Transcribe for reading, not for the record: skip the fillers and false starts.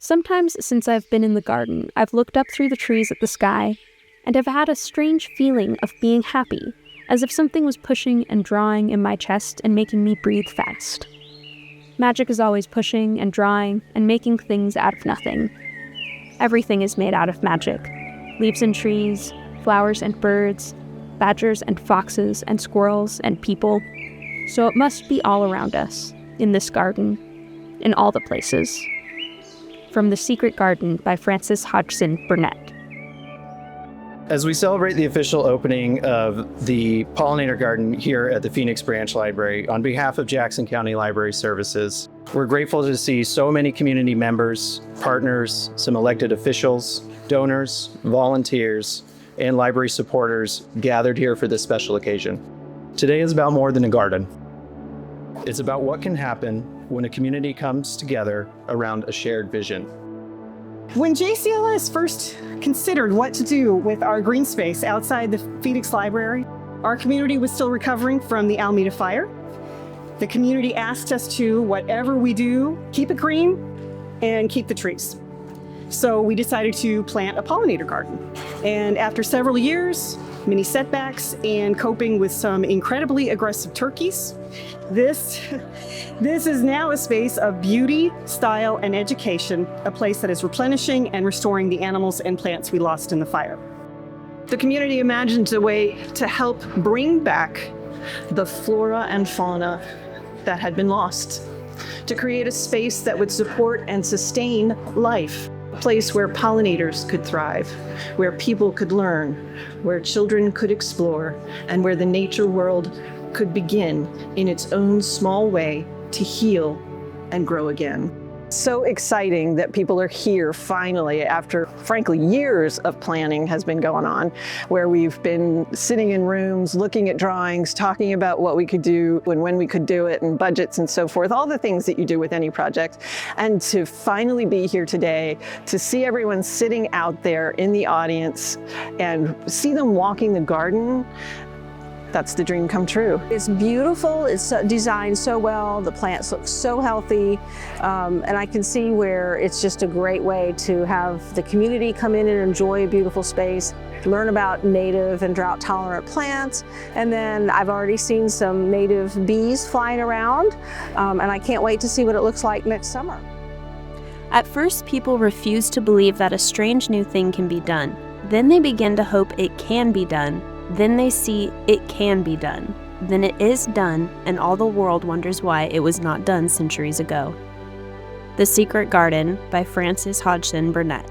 Sometimes since I've been in the garden, I've looked up through the trees at the sky, and have had a strange feeling of being happy, as if something was pushing and drawing in my chest and making me breathe fast. Magic is always pushing and drawing and making things out of nothing. Everything is made out of magic. Leaves and trees, flowers and birds, badgers and foxes and squirrels and people. So it must be all around us, in this garden, in all the places. From The Secret Garden by Frances Hodgson Burnett. As we celebrate the official opening of the Pollinator Garden here at the Phoenix Branch Library, on behalf of Jackson County Library Services, we're grateful to see so many community members, partners, some elected officials, donors, volunteers, and library supporters gathered here for this special occasion. Today is about more than a garden. It's about what can happen when a community comes together around a shared vision. When JCLS first considered what to do with our green space outside the Phoenix Library, our community was still recovering from the Alameda fire. The community asked us to, whatever we do, keep it green and keep the trees. So we decided to plant a pollinator garden. And after several years, many setbacks, and coping with some incredibly aggressive turkeys, this is now a space of beauty, style, and education, a place that is replenishing and restoring the animals and plants we lost in the fire. The community imagined a way to help bring back the flora and fauna that had been lost, to create a space that would support and sustain life, a place where pollinators could thrive, where people could learn, where children could explore, and where the nature world could begin in its own small way to heal and grow again. So exciting that people are here finally after, frankly, years of planning has been going on, where we've been sitting in rooms, looking at drawings, talking about what we could do and when we could do it, and budgets and so forth, all the things that you do with any project. And to finally be here today, to see everyone sitting out there in the audience and see them walking the garden, that's the dream come true. It's beautiful, it's designed so well, the plants look so healthy, and I can see where it's just a great way to have the community come in and enjoy a beautiful space, learn about native and drought-tolerant plants, and then I've already seen some native bees flying around, and I can't wait to see what it looks like next summer. At first, people refuse to believe that a strange new thing can be done. Then they begin to hope it can be done. Then they see it can be done. Then it is done, and all the world wonders why it was not done centuries ago. The Secret Garden by Frances Hodgson Burnett.